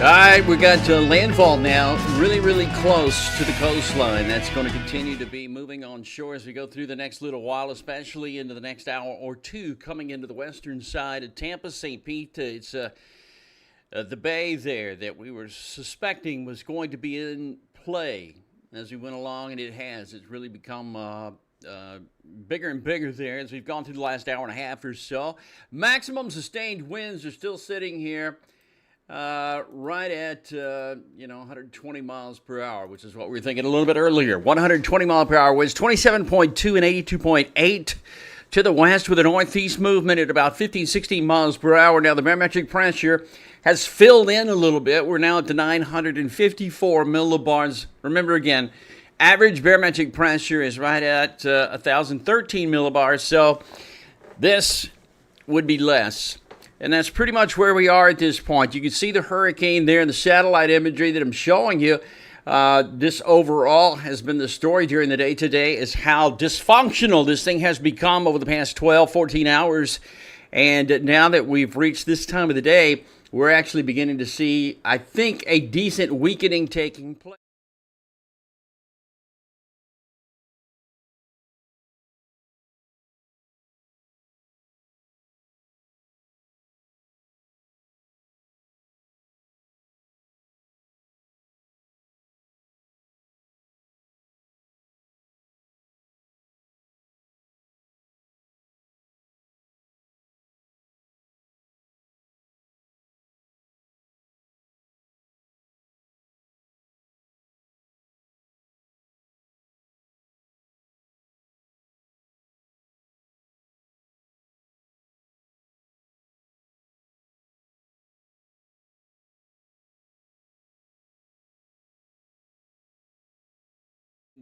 All right, we got landfall now, really close to the coastline. That's going to continue to be moving on shore as we go through the next little while, especially into the next hour or two, coming into the western side of Tampa, St. Pete. It's the bay there that we were suspecting was going to be in play as we went along, and it has. It's really become bigger and bigger there as we've gone through the last hour and a half or so. Maximum sustained winds are still sitting here right at 120 miles per hour, which is what we were thinking a little bit earlier. 120 mile per hour winds, 27.2 and 82.8 to the west, with a northeast movement at about 15, 16 miles per hour. Now the barometric pressure has filled in a little bit. We're now at the 954 millibars. Remember again, average barometric pressure is right at 1,013 millibars. So this would be less. And that's pretty much where we are at this point. You can see the hurricane there in the satellite imagery that I'm showing you. This overall has been the story during the day today, is how dysfunctional this thing has become over the past 12, 14 hours. And now that we've reached this time of the day, we're actually beginning to see, I think, a decent weakening taking place.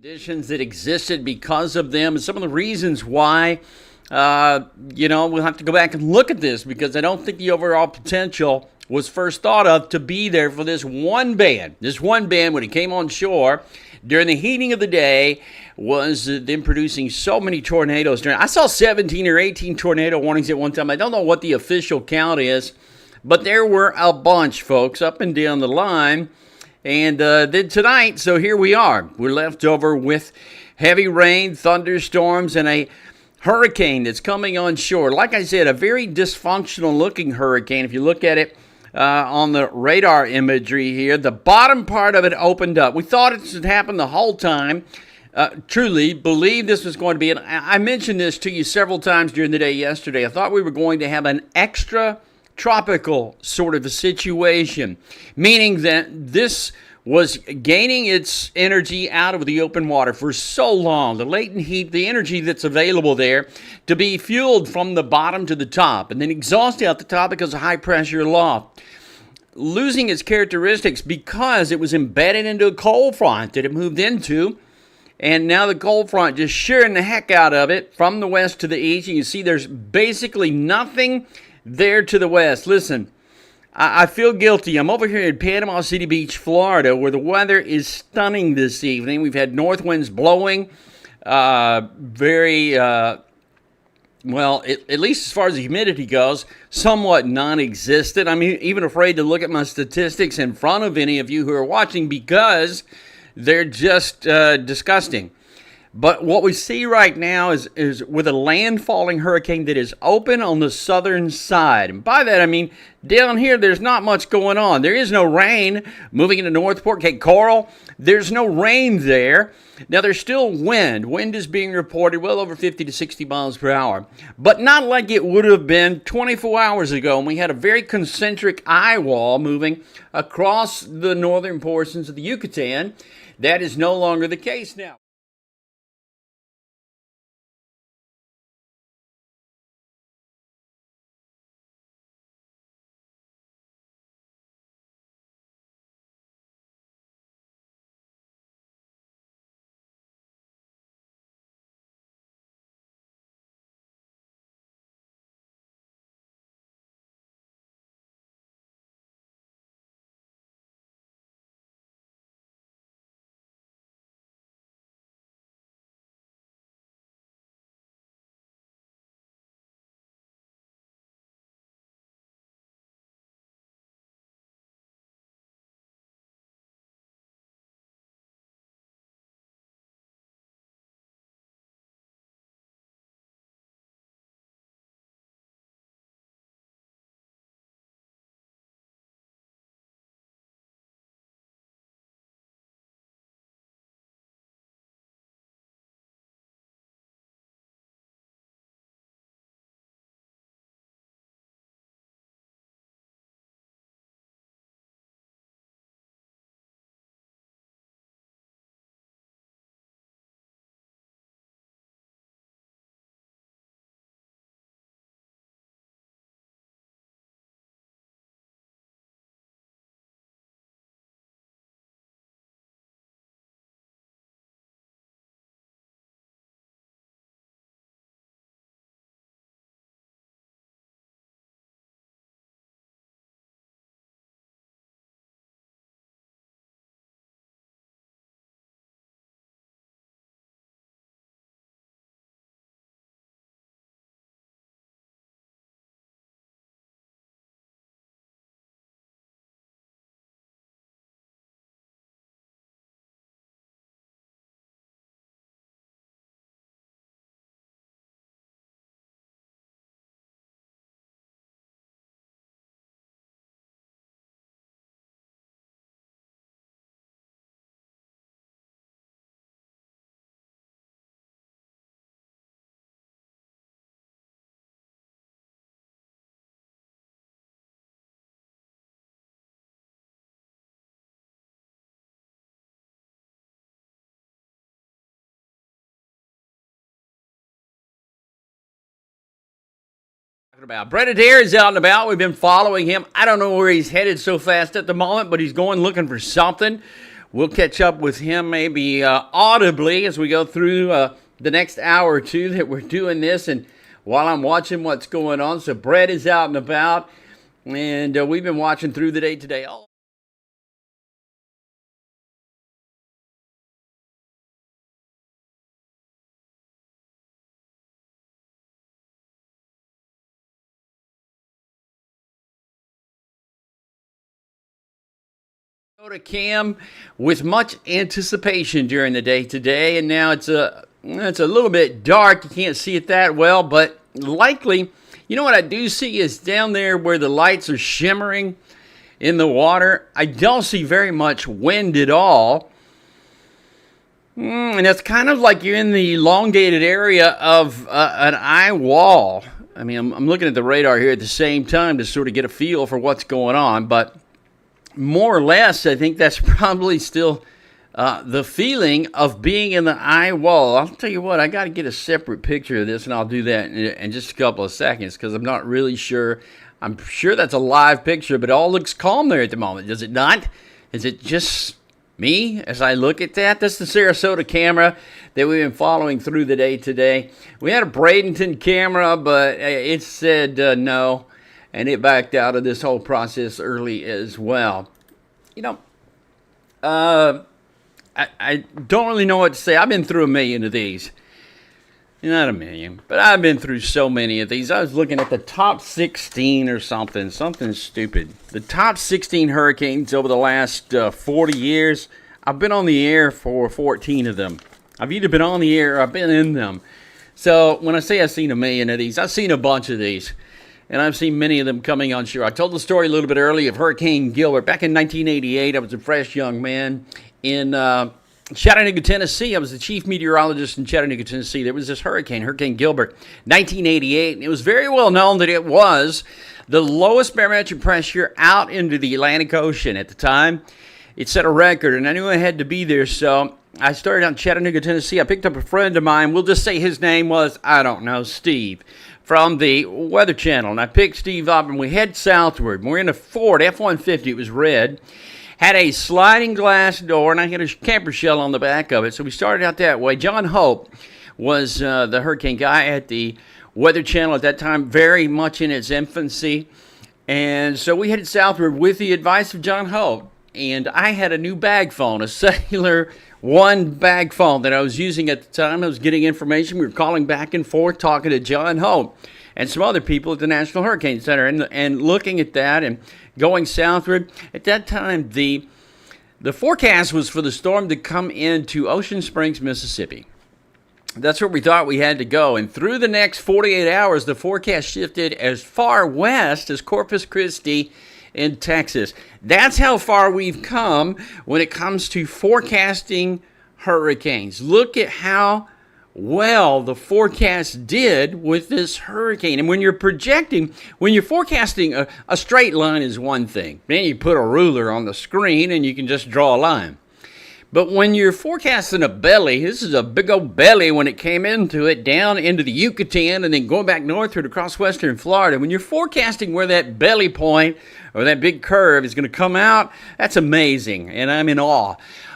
Conditions that existed because of them, and some of the reasons why, we'll have to go back and look at this, because I don't think the overall potential was first thought of to be there for this one band. This one band, when it came on shore during the heating of the day, was them producing so many tornadoes. I saw 17 or 18 tornado warnings at one time. I don't know what the official count is, but there were a bunch, folks, up and down the line. And then tonight, so here we are. We're left over with heavy rain, thunderstorms, and a hurricane that's coming on shore. Like I said, a very dysfunctional looking hurricane. If you look at it on the radar imagery here, the bottom part of it opened up. We thought it had happened the whole time. Truly believed this was going to be, and I mentioned this to you several times during the day yesterday. I thought we were going to have an extra tropical sort of a situation, meaning that this was gaining its energy out of the open water for so long, the latent heat, the energy that's available there, to be fueled from the bottom to the top, and then exhausted out the top because of high pressure loft, losing its characteristics because it was embedded into a cold front that it moved into. And now the cold front just shearing the heck out of it from the west to the east. You can see there's basically nothing there to the west. Listen, I feel guilty. I'm over here in Panama City Beach, Florida, where the weather is stunning this evening. We've had north winds blowing very, at least as far as the humidity goes, somewhat non-existent. I'm even afraid to look at my statistics in front of any of you who are watching, because they're just disgusting. But what we see right now is with a landfalling hurricane that is open on the southern side. And by that I mean down here there's not much going on. There is no rain moving into Northport, Cape Coral. There's no rain there. Now there's still wind. Wind is being reported well over 50 to 60 miles per hour. But not like it would have been 24 hours ago when we had a very concentric eye wall moving across the northern portions of the Yucatan. That is no longer the case now. About Brett Adair is out and about. We've been following him. I don't know where he's headed so fast at the moment, but he's going looking for something. We'll catch up with him maybe audibly as we go through the next hour or two that we're doing this, and while I'm watching what's going on. So Brett is out and about, and we've been watching through the day today. Cam with much anticipation during the day today, and now it's a little bit dark. You can't see it that well, but likely, you know what I do see is down there where the lights are shimmering in the water, I don't see very much wind at all. And it's kind of like you're in the elongated area of an eye wall. I mean, I'm looking at the radar here at the same time to sort of get a feel for what's going on, but more or less, I think that's probably still the feeling of being in the eye wall. I'll tell you what, I got to get a separate picture of this, and I'll do that in just a couple of seconds because I'm not really sure. I'm sure that's a live picture, but it all looks calm there at the moment, does it not? Is it just me as I look at that? That's the Sarasota camera that we've been following through the day today. We had a Bradenton camera, but it said no. And it backed out of this whole process early as well. You know, I don't really know what to say. I've been through a million of these. Not a million, but I've been through so many of these. I was looking at the top 16 or something stupid. The top 16 hurricanes over the last 40 years. I've been on the air for 14 of them. I've either been on the air or I've been in them. So when I say I've seen a million of these, I've seen a bunch of these. And I've seen many of them coming on shore. I told the story a little bit earlier of Hurricane Gilbert. Back in 1988, I was a fresh young man in Chattanooga, Tennessee. I was the chief meteorologist in Chattanooga, Tennessee. There was this hurricane, Hurricane Gilbert, 1988. And it was very well known that it was the lowest barometric pressure out into the Atlantic Ocean at the time. It set a record, and I knew I had to be there, so I started out in Chattanooga, Tennessee. I picked up a friend of mine. We'll just say his name was, I don't know, Steve, from the Weather Channel. And I picked Steve up, and we head southward. We're in a Ford F-150. It was red. Had a sliding glass door, and I had a camper shell on the back of it. So we started out that way. John Hope was the hurricane guy at the Weather Channel at that time, very much in its infancy. And so we headed southward with the advice of John Hope. And I had a new bag phone, a cellular one bag phone that I was using at the time. I was getting information. We were calling back and forth, talking to John Hope and some other people at the National Hurricane Center and looking at that and going southward. At that time, the forecast was for the storm to come into Ocean Springs, Mississippi. That's where we thought we had to go. And through the next 48 hours, the forecast shifted as far west as Corpus Christi in Texas. That's how far we've come when it comes to forecasting hurricanes. Look at how well the forecast did with this hurricane. And when you're projecting, when you're forecasting, a straight line is one thing. Then you put a ruler on the screen and you can just draw a line. But when you're forecasting a belly, this is a big old belly when it came into it, down into the Yucatan and then going back northward across western Florida. When you're forecasting where that belly point or that big curve is going to come out, that's amazing. And I'm in awe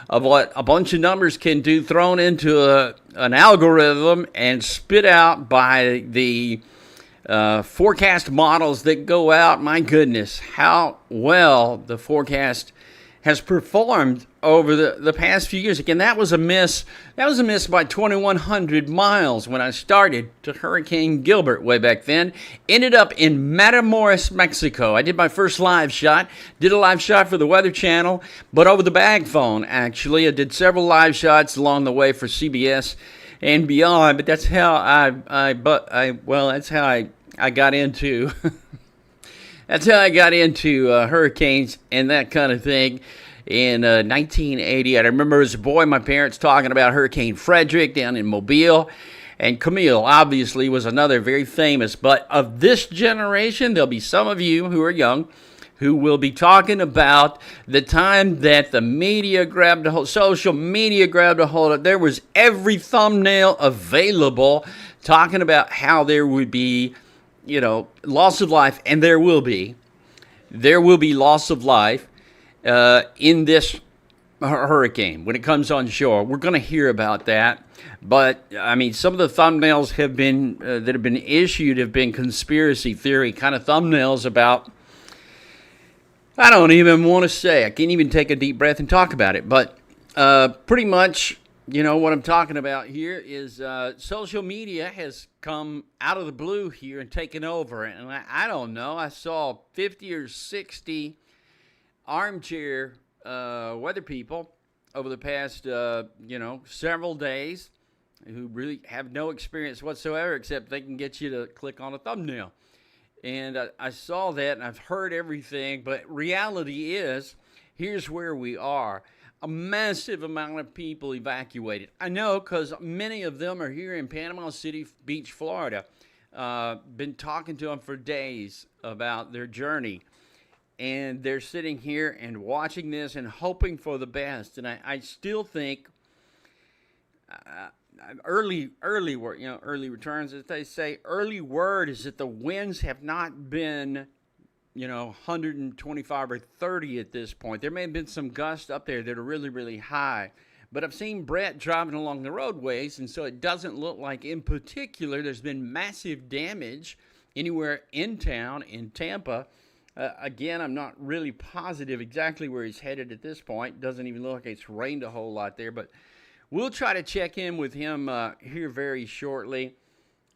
of what a bunch of numbers can do thrown into an algorithm and spit out by the forecast models that go out. My goodness, how well the forecast has performed over the past few years. Again, that was a miss. That was a miss by 2,100 miles when I started to Hurricane Gilbert way back then. Ended up in Matamoros, Mexico. I did my first live shot. Did a live shot for the Weather Channel, but over the bag phone, actually. I did several live shots along the way for CBS and beyond, but that's how that's how I got into that's how I got into hurricanes and that kind of thing. In 1980, I remember as a boy, my parents talking about Hurricane Frederick down in Mobile. And Camille, obviously, was another very famous. But of this generation, there'll be some of you who are young who will be talking about the time that the media grabbed a hold, social media grabbed a hold of. There was every thumbnail available talking about how there would be loss of life, and there will be loss of life in this hurricane when it comes on shore. We're going to hear about that. But I mean, some of the thumbnails have been that have been issued have been conspiracy theory kind of thumbnails about. I don't even want to say. I can't even take a deep breath and talk about it. But pretty much, what I'm talking about here is social media has come out of the blue here and taken over. And I don't know. I saw 50 or 60 armchair weather people over the past, several days who really have no experience whatsoever, except they can get you to click on a thumbnail. And I saw that, and I've heard everything, but reality is, here's where we are. A massive amount of people evacuated. I know, because many of them are here in Panama City Beach, Florida. Been talking to them for days about their journey. And they're sitting here and watching this and hoping for the best. And I still think early word, early returns, as they say, early word is that the winds have not been, 125 or 30 at this point. There may have been some gusts up there that are really, really high. But I've seen Brett driving along the roadways, and so it doesn't look like, in particular, there's been massive damage anywhere in town, in Tampa. Again, I'm not really positive exactly where he's headed at this point. Doesn't even look like it's rained a whole lot there, but we'll try to check in with him here very shortly.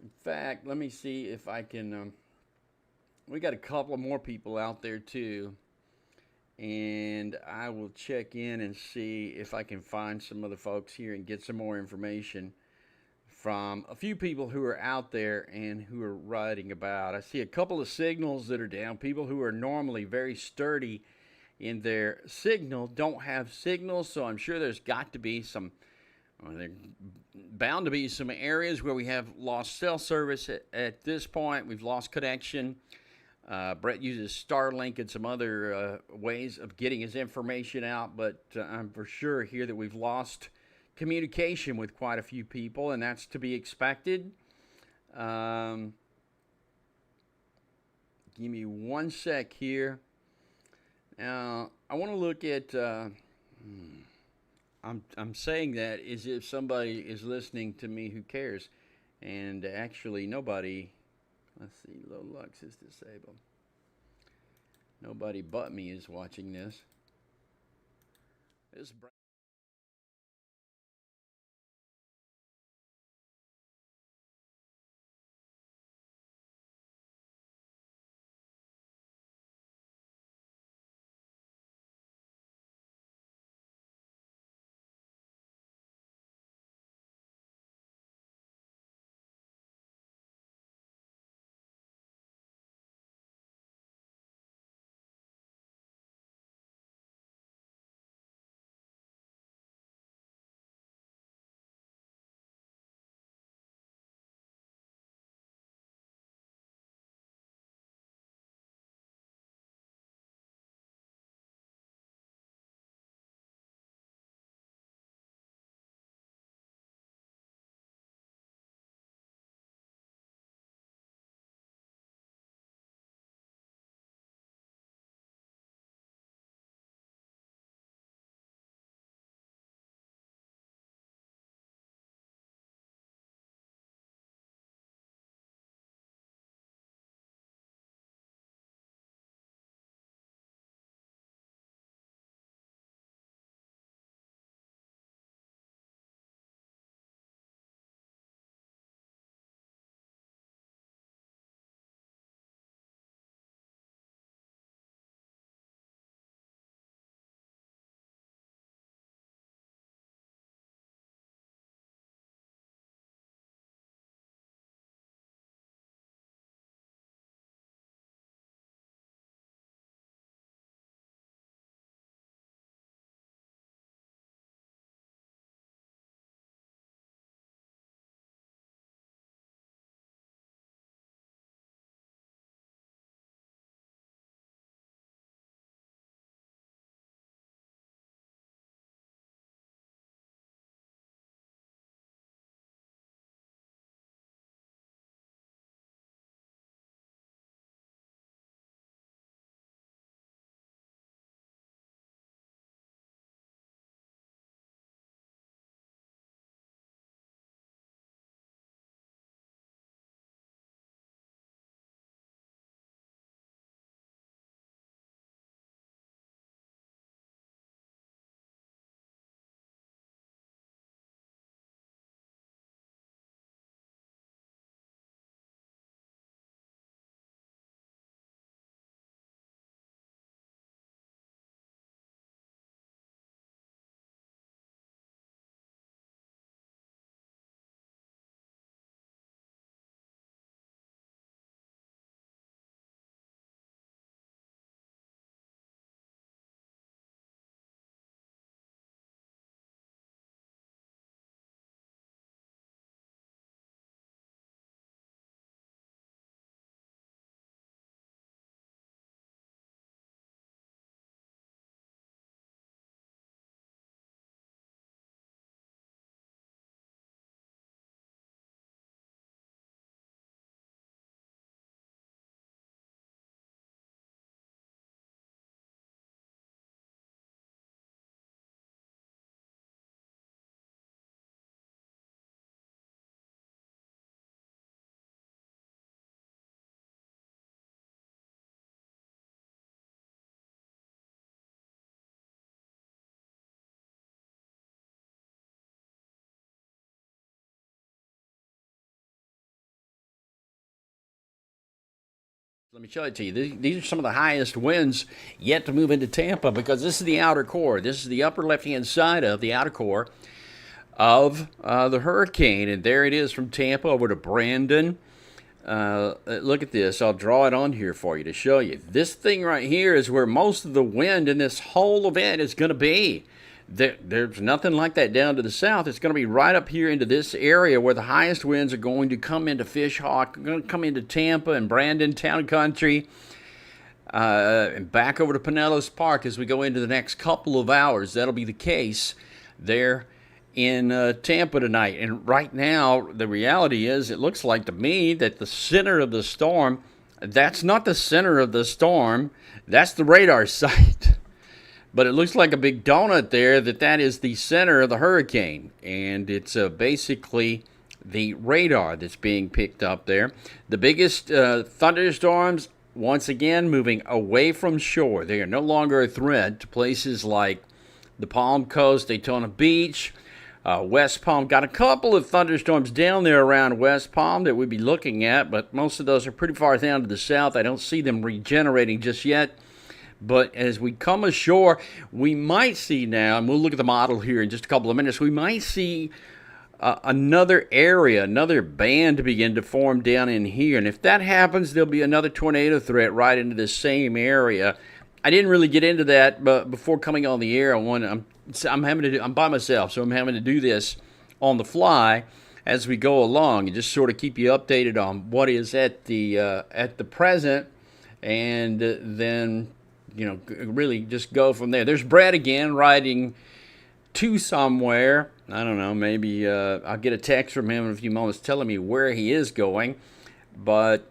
In fact, let me see if I can. We got a couple of more people out there too, and I will check in and see if I can find some other folks here and get some more information from a few people who are out there and who are writing about. I see a couple of signals that are down. People who are normally very sturdy in their signal don't have signals, so I'm sure there's got to be some, there's bound to be some areas where we have lost cell service at this point. We've lost connection. Brett uses Starlink and some other ways of getting his information out, but I'm for sure here that we've lost communication with quite a few people, and that's to be expected. Give me one sec here. Now, I want to look at. I'm saying that as if somebody is listening to me who cares, and actually nobody. Let's see. Low Lux is disabled. Nobody but me is watching this. This. Let me show it to you. These are some of the highest winds yet to move into Tampa, because this is the outer core. This is the upper left-hand side of the outer core of the hurricane. And there it is from Tampa over to Brandon. Look at this. I'll draw it on here for you to show you. This thing right here is where most of the wind in this whole event is going to be. There's nothing like that down to the south. It's going to be right up here into this area where the highest winds are going to come into Fishhawk, going to come into Tampa and Brandon Town Country, and back over to Pinellas Park as we go into the next couple of hours. That'll be the case there in Tampa tonight. And right now, the reality is, it looks like to me that the center of the storm, that's not the center of the storm, that's the radar site. But it looks like a big donut there, that is the center of the hurricane. And it's basically the radar that's being picked up there. The biggest thunderstorms, once again, moving away from shore. They are no longer a threat to places like the Palm Coast, Daytona Beach, West Palm. Got a couple of thunderstorms down there around West Palm that we'd be looking at, but most of those are pretty far down to the south. I don't see them regenerating just yet. But as we come ashore, we might see now, and we'll look at the model here in just a couple of minutes, we might see another area, another band begin to form down in here. And if that happens, there'll be another tornado threat right into the same area. I didn't really get into that, but before coming on the air, I'm by myself, so I'm having to do this on the fly as we go along and just sort of keep you updated on what is at the present, and then really just go from there. There's Brad again riding to somewhere. I don't know, maybe I'll get a text from him in a few moments telling me where he is going. But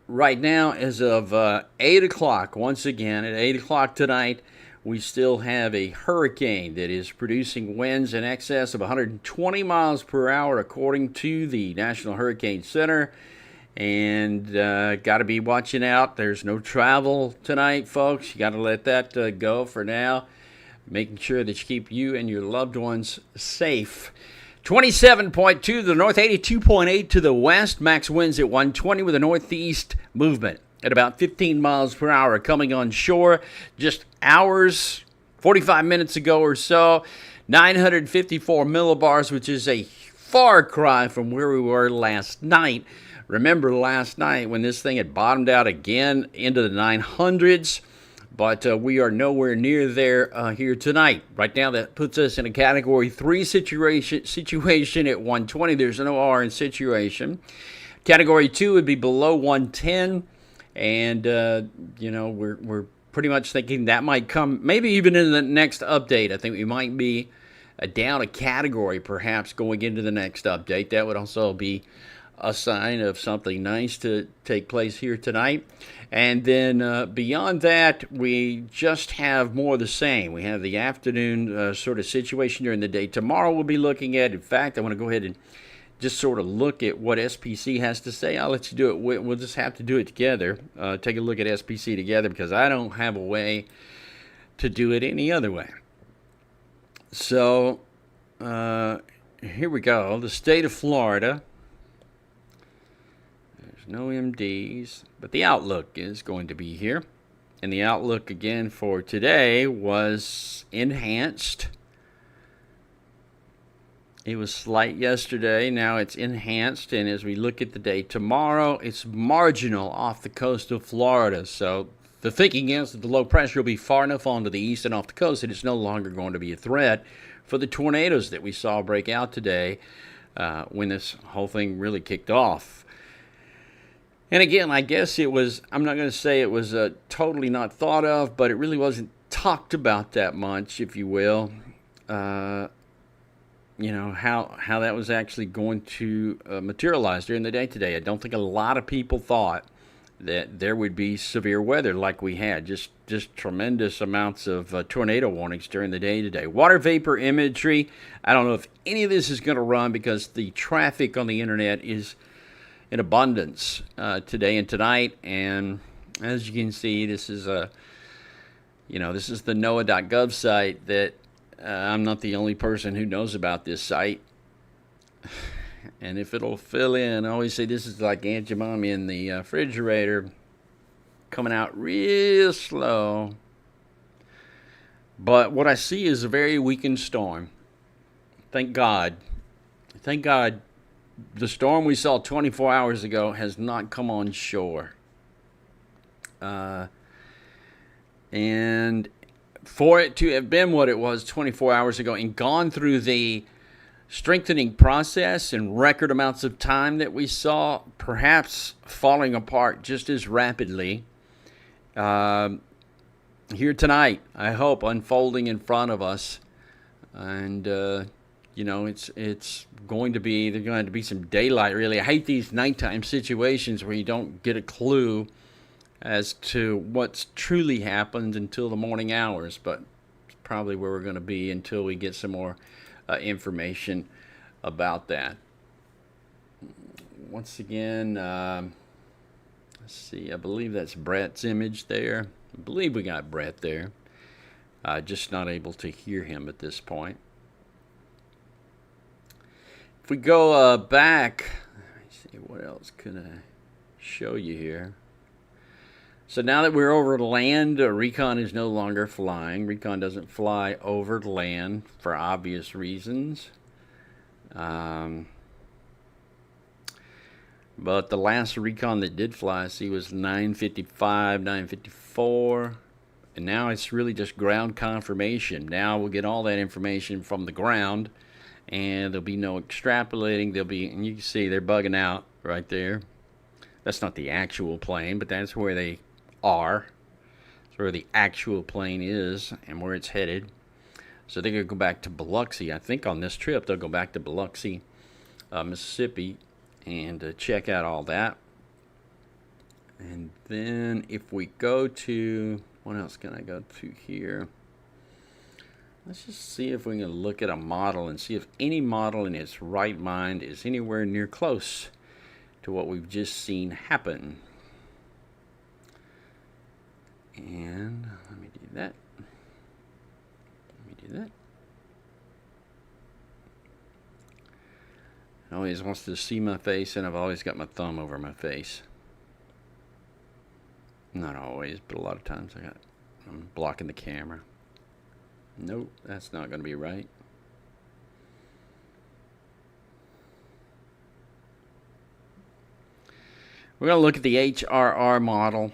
right now, as of 8 o'clock, once again, at 8 o'clock tonight, we still have a hurricane that is producing winds in excess of 120 miles per hour, according to the National Hurricane Center. And got to be watching out. There's no travel tonight, folks. You got to let that go for now. Making sure that you keep you and your loved ones safe. 27.2 to the north, 82.8 to the west. Max winds at 120 with a northeast movement at about 15 miles per hour coming on shore just hours, 45 minutes ago or so. 954 millibars, which is a far cry from where we were last night. Remember last night when this thing had bottomed out again into the 900s, but we are nowhere near there here tonight. Right now, that puts us in a Category 3 situation at 120. There's no R in situation. Category 2 would be below 110, and we're pretty much thinking that might come maybe even in the next update. I think we might be down a category perhaps going into the next update. That would also be a sign of something nice to take place here tonight. And then beyond that, we just have more of the same. We have the afternoon sort of situation during the day. Tomorrow we'll be looking at, in fact, I want to go ahead and just sort of look at what SPC has to say. I'll let you do it. We'll just have to do it together. Take a look at SPC together, because I don't have a way to do it any other way. So here we go. The state of Florida. No MDs, but the outlook is going to be here. And the outlook again for today was enhanced. It was slight yesterday, now it's enhanced. And as we look at the day tomorrow, it's marginal off the coast of Florida. So the thinking is that the low pressure will be far enough onto the east and off the coast that it's no longer going to be a threat for the tornadoes that we saw break out today when this whole thing really kicked off. And again, I guess it was, I'm not going to say it was totally not thought of, but it really wasn't talked about that much, if you will. How that was actually going to materialize during the day today. I don't think a lot of people thought that there would be severe weather like we had. Just tremendous amounts of tornado warnings during the day today. Water vapor imagery. I don't know if any of this is going to run because the traffic on the internet is in abundance today and tonight, and as you can see, this is the NOAA.gov site that I'm not the only person who knows about this site. and if it'll fill in, I always say this is like Aunt Jemima in the refrigerator, coming out real slow. But what I see is a very weakened storm. Thank God. Thank God the storm we saw 24 hours ago has not come on shore. And for it to have been what it was 24 hours ago and gone through the strengthening process in record amounts of time that we saw, perhaps falling apart just as rapidly here tonight, I hope, unfolding in front of us. And it's going to be, there's going to be some daylight, really. I hate these nighttime situations where you don't get a clue as to what's truly happened until the morning hours, but it's probably where we're going to be until we get some more information about that. Once again, let's see, I believe that's Brett's image there. I believe we got Brett there. Just not able to hear him at this point. If we go back, let me see, what else can I show you here? So now that we're over the land, Recon is no longer flying. Recon doesn't fly over the land for obvious reasons. But the last Recon that did fly, I see, was 9:55, 9:54. And now it's really just ground confirmation. Now we'll get all that information from the ground, and there'll be no extrapolating. There'll be, and you can see they're bugging out right there. That's not the actual plane, but that's where they are. That's where the actual plane is and where it's headed. So they're going to go back to Biloxi. I think on this trip they'll go back to Biloxi, Mississippi, and check out all that. And then if we go to, what else can I go to here? Let's just see if we can look at a model and see if any model in its right mind is anywhere near close to what we've just seen happen. And let me do that. That. It always wants to see my face, and I've always got my thumb over my face. Not always, but a lot of times I'm blocking the camera. Nope, that's not going to be right. We're going to look at the HRR model.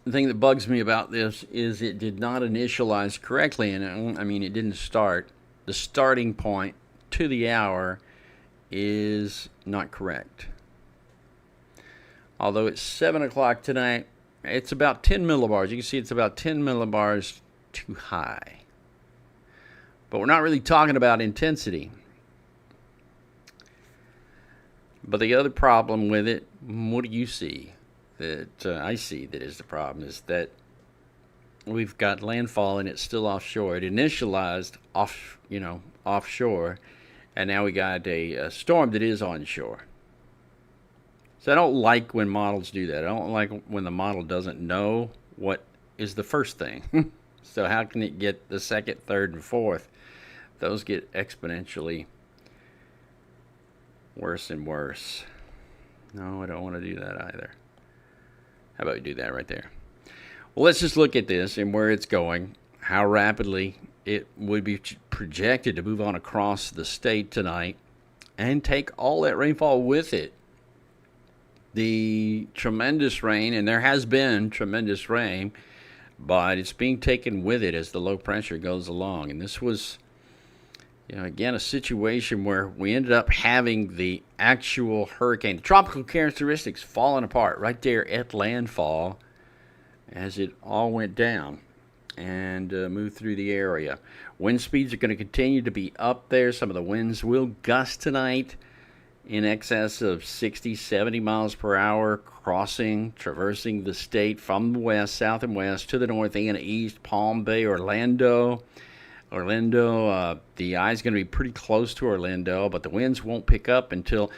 The thing that bugs me about this is it did not initialize correctly, and I mean, it didn't start. The starting point to the hour is not correct. Although it's 7 o'clock tonight, it's about 10 millibars. You can see it's about 10 millibars too high. But we're not really talking about intensity. But the other problem with it, what do you see? That I see that is the problem is that we've got landfall and it's still offshore. It initialized offshore, and now we got a storm that is onshore. So I don't like when models do that. I don't like when the model doesn't know what is the first thing. So how can it get the second, third, and fourth? Those get exponentially worse and worse. No, I don't want to do that either. How about we do that right there? Well, let's just look at this and where it's going, how rapidly it would be projected to move on across the state tonight and take all that rainfall with it. The tremendous rain, and there has been tremendous rain, but it's being taken with it as the low pressure goes along. And this was, again, a situation where we ended up having the actual hurricane, the tropical characteristics falling apart right there at landfall as it all went down and moved through the area. Wind speeds are going to continue to be up there. Some of the winds will gust tonight in excess of 60, 70 miles per hour, traversing the state from the west, south and west, to the north and east, Palm Bay, Orlando, the eye is going to be pretty close to Orlando, but the winds won't pick up until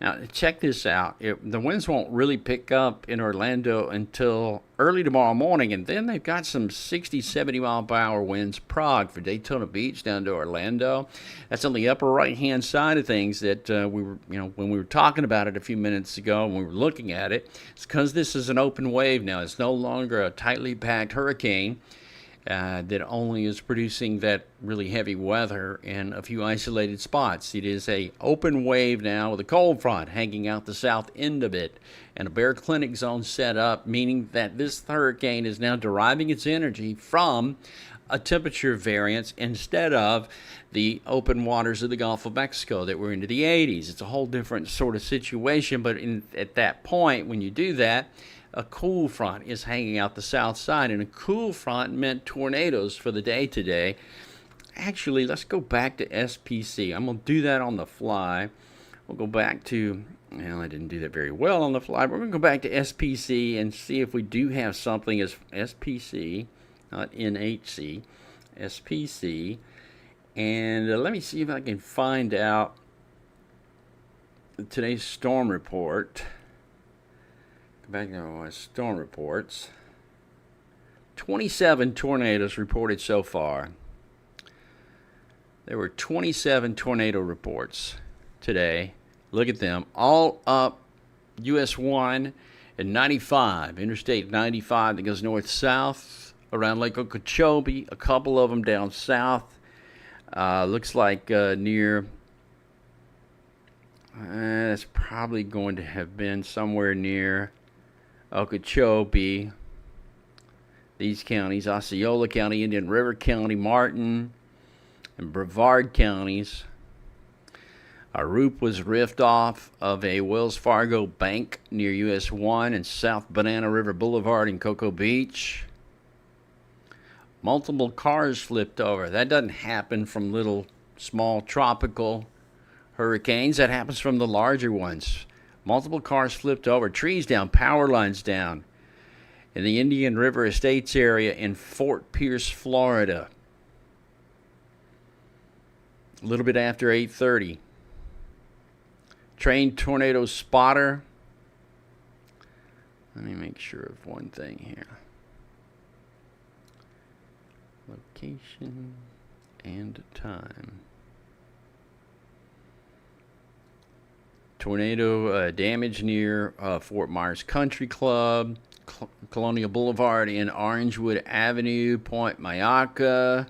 Now, check this out. The winds won't really pick up in Orlando until early tomorrow morning, and then they've got some 60, 70 mile per hour winds Prague for Daytona Beach down to Orlando. That's on the upper right-hand side of things that we were, when we were talking about it a few minutes ago and we were looking at it. It's because this is an open wave now. It's no longer a tightly packed hurricane. That only is producing that really heavy weather in a few isolated spots. It is a open wave now with a cold front hanging out the south end of it and a baroclinic zone set up, meaning that this hurricane is now deriving its energy from a temperature variance instead of the open waters of the Gulf of Mexico that were into the 80s. It's a whole different sort of situation, but at that point, when you do that, a cool front is hanging out the south side, and a cool front meant tornadoes for the day today. Actually, let's go back to SPC. I'm going to do that on the fly. We'll go back to, I didn't do that very well on the fly, but we're going to go back to SPC and see if we do have something as SPC, not NHC, SPC. And let me see if I can find out today's storm report. Back to my storm reports. 27 tornadoes reported so far. There were 27 tornado reports today. Look at them. All up US 1 and 95. Interstate 95 that goes north-south around Lake Okeechobee. A couple of them down south. Looks like near... that's probably going to have been somewhere near Okeechobee, these counties, Osceola County, Indian River County, Martin, and Brevard counties. A roof was ripped off of a Wells Fargo bank near US 1 and South Banana River Boulevard in Cocoa Beach. Multiple cars flipped over. That doesn't happen from little, small tropical hurricanes. That happens from the larger ones. Multiple cars flipped over, trees down, power lines down in the Indian River Estates area in Fort Pierce, Florida. A little bit after 8:30. Trained tornado spotter. Let me make sure of one thing here. Location and time. Tornado damage near Fort Myers Country Club, Colonial Boulevard in Orangewood Avenue, Point Mayaca.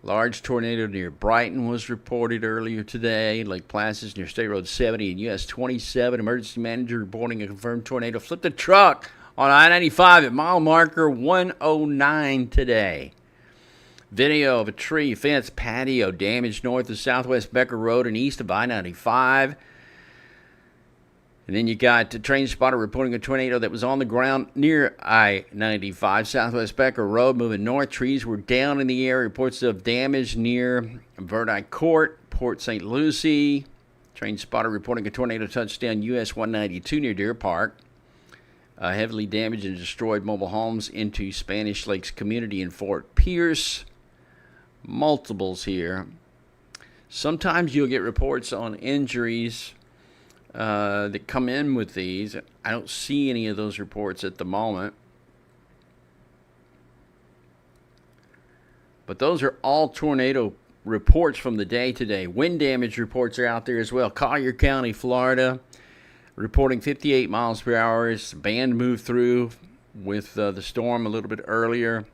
Large tornado near Brighton was reported earlier today. Lake Placid near State Road 70 and US 27. Emergency manager reporting a confirmed tornado flipped a truck on I-95 at mile marker 109 today. Video of a tree, fence, patio damaged north of Southwest Becker Road and east of I-95. And then you got a train spotter reporting a tornado that was on the ground near I-95, Southwest Becker Road, moving north. Trees were down in the area. Reports of damage near Verdi Court, Port St. Lucie. Train spotter reporting a tornado touchdown US 192 near Deer Park. Heavily damaged and destroyed mobile homes into Spanish Lakes community in Fort Pierce. Multiples here. Sometimes you'll get reports on injuries that come in with these. I don't see any of those reports at the moment. But those are all tornado reports from the day today. Wind damage reports are out there as well. Collier County, Florida, reporting 58 miles per hour. As the band moved through with the storm a little bit earlier.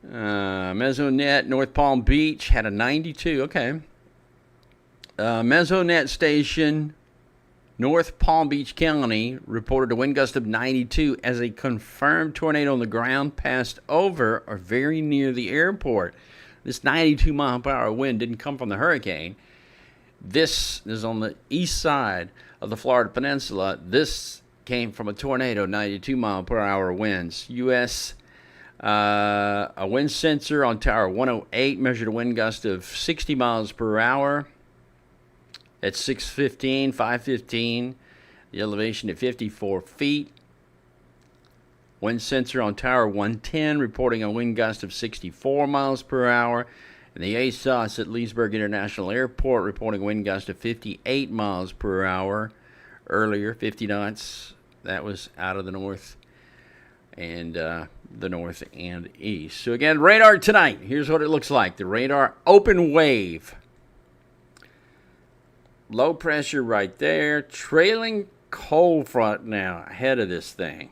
Mesonet, North Palm Beach had a 92. Okay. Mesonet Station, North Palm Beach County, reported a wind gust of 92 as a confirmed tornado on the ground passed over or very near the airport. This 92 mile per hour wind didn't come from the hurricane. This is on the east side of the Florida Peninsula. This came from a tornado, 92 mile per hour winds. U.S. A wind sensor on Tower 108 measured a wind gust of 60 miles per hour at 5:15, the elevation at 54 feet. Wind sensor on Tower 110 reporting a wind gust of 64 miles per hour And the ASOS at Leesburg International Airport reporting wind gusts of 58 miles per hour earlier, 50 knots. That was out of the north and the north and east. So again, radar tonight. Here's what it looks like. The radar open wave. Low pressure right there. Trailing cold front now ahead of this thing.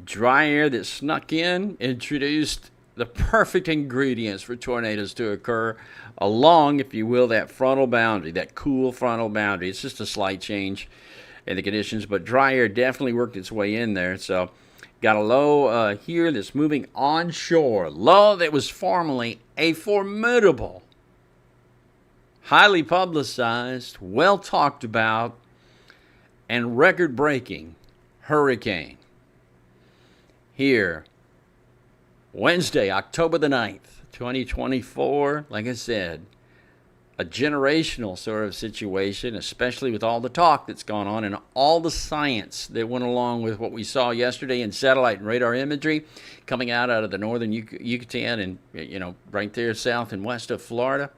Dry air that snuck in introduced the perfect ingredients for tornadoes to occur along, if you will, that frontal boundary, that cool frontal boundary. It's just a slight change in the conditions, but dry air definitely worked its way in there. So got a low here that's moving onshore. Low that was formerly a formidable, highly publicized, well talked about, and record-breaking hurricane. Here, Wednesday, October the 9th, 2024, like I said, a generational sort of situation, especially with all the talk that's gone on and all the science that went along with what we saw yesterday in satellite and radar imagery coming out of the northern Yucatan and, you know, right there south and west of Florida.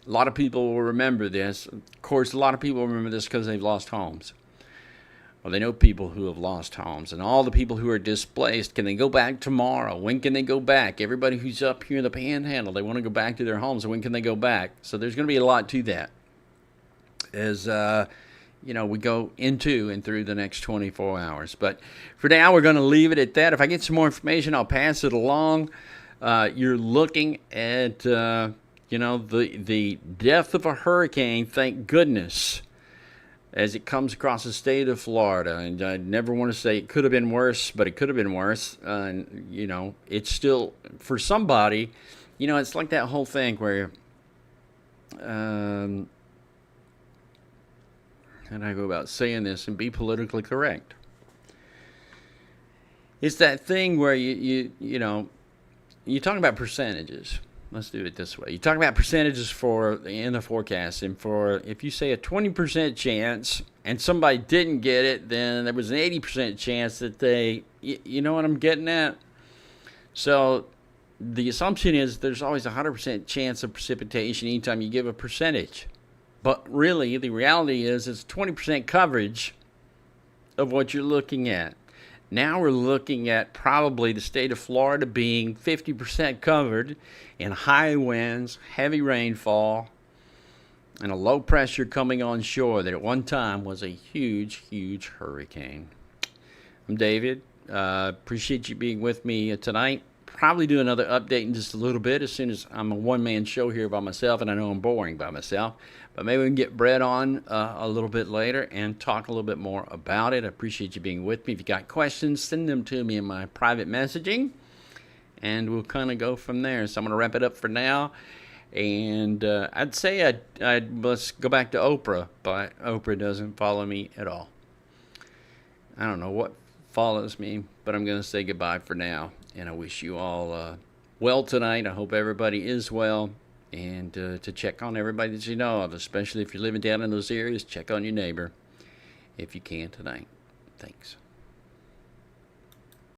A lot of people will remember this. Of course, a lot of people remember this because they've lost homes. Well, they know people who have lost homes, and all the people who are displaced. Can they go back tomorrow? When can they go back? Everybody who's up here in the Panhandle, they want to go back to their homes. When can they go back? So there's going to be a lot to that as you know, we go into and through the next 24 hours. But for now, we're going to leave it at that. If I get some more information, I'll pass it along. You're looking at you know, the death of a hurricane. Thank goodness. As it comes across the state of Florida. And I never want to say it could have been worse, but it could have been worse. You know, it's still, for somebody, you know, it's like that whole thing where, how do I go about saying this and be politically correct? It's that thing where you know, you're talking about percentages. Let's do it this way. You talk about percentages in the forecast, and for if you say a 20% chance and somebody didn't get it, then there was an 80% chance that they, you know what I'm getting at? So the assumption is there's always a 100% chance of precipitation anytime you give a percentage. But really, the reality is it's 20% coverage of what you're looking at. Now we're looking at probably the state of Florida being 50% covered in high winds, heavy rainfall, and a low pressure coming on shore that at one time was a huge, huge hurricane. I'm David. Appreciate you being with me tonight. Probably do another update in just a little bit as soon as I'm a one-man show here by myself, and I know I'm boring by myself. But maybe we can get Brett on a little bit later and talk a little bit more about it. I appreciate you being with me. If you got questions, send them to me in my private messaging, and we'll kind of go from there. So I'm going to wrap it up for now. And I'd say let's go back to Oprah, but Oprah doesn't follow me at all. I don't know what follows me, but I'm going to say goodbye for now. And I wish you all well tonight. I hope everybody is well. And to check on everybody that you know of, especially if you're living down in those areas, check on your neighbor if you can tonight. Thanks.